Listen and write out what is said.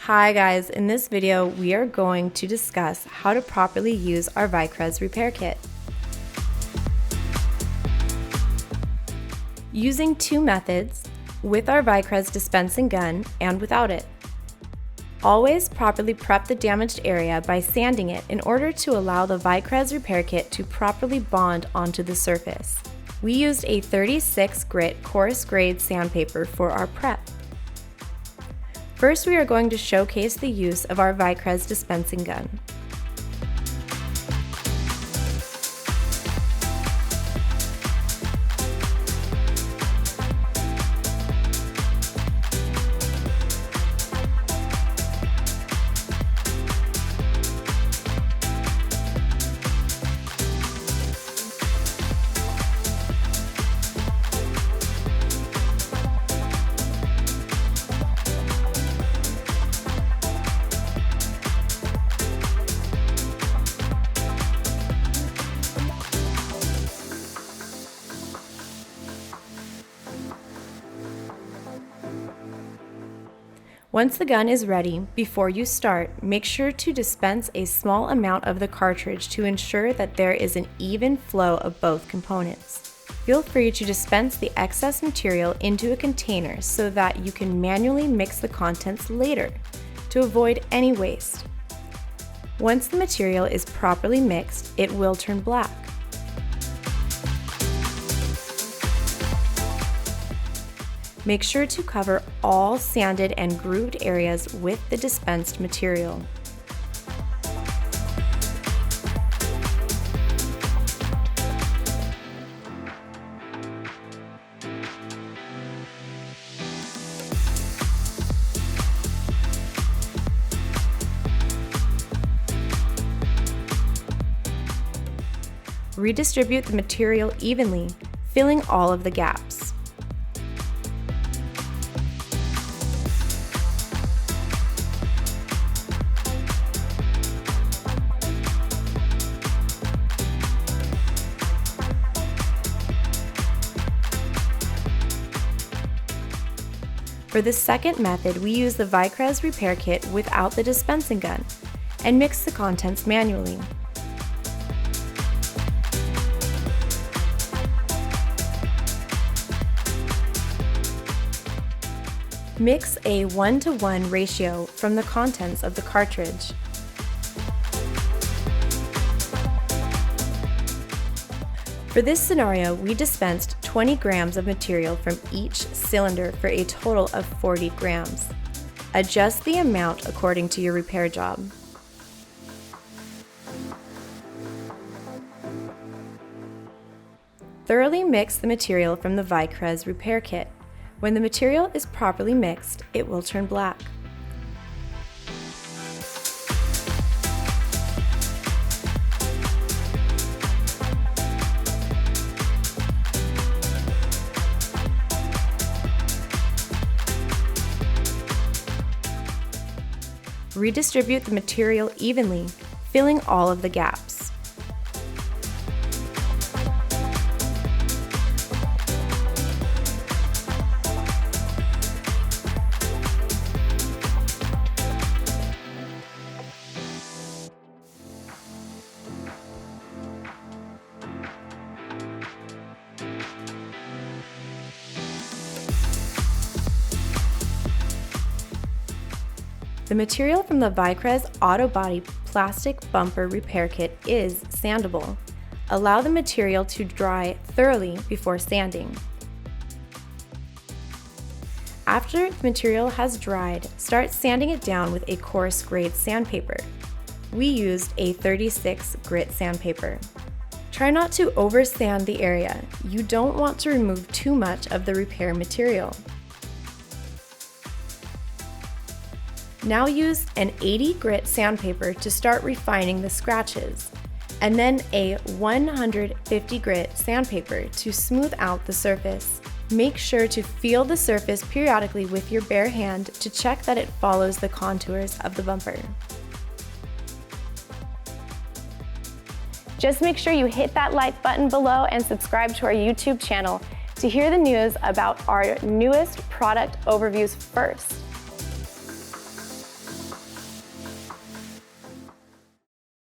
Hi guys, in this video we are going to discuss how to properly use our Vicrez repair kit. Using two methods, with our Vicrez dispensing gun and without it. Always properly prep the damaged area by sanding it in order to allow the Vicrez repair kit to properly bond onto the surface. We used a 36 grit coarse grade sandpaper for our prep. First, we are going to showcase the use of our Vicrez dispensing gun. Once the gun is ready, before you start, make sure to dispense a small amount of the cartridge to ensure that there is an even flow of both components. Feel free to dispense the excess material into a container so that you can manually mix the contents later to avoid any waste. Once the material is properly mixed, it will turn black. Make sure to cover all sanded and grooved areas with the dispensed material. Redistribute the material evenly, filling all of the gaps. For the second method, we use the Vicrez repair kit without the dispensing gun and mix the contents manually. Mix a 1-to-1 ratio from the contents of the cartridge. For this scenario, we dispensed 20 grams of material from each cylinder for a total of 40 grams. Adjust the amount according to your repair job. Thoroughly mix the material from the Vicrez repair kit. When the material is properly mixed, it will turn black. Redistribute the material evenly, filling all of the gaps. The material from the Vicrez Auto Body plastic bumper repair kit is sandable. Allow the material to dry thoroughly before sanding. After the material has dried, start sanding it down with a coarse grade sandpaper. We used a 36 grit sandpaper. Try not to over-sand the area. You don't want to remove too much of the repair material. Now use an 80 grit sandpaper to start refining the scratches, and then a 150 grit sandpaper to smooth out the surface. Make sure to feel the surface periodically with your bare hand to check that it follows the contours of the bumper. Just make sure you hit that like button below and subscribe to our YouTube channel to hear the news about our newest product overviews first.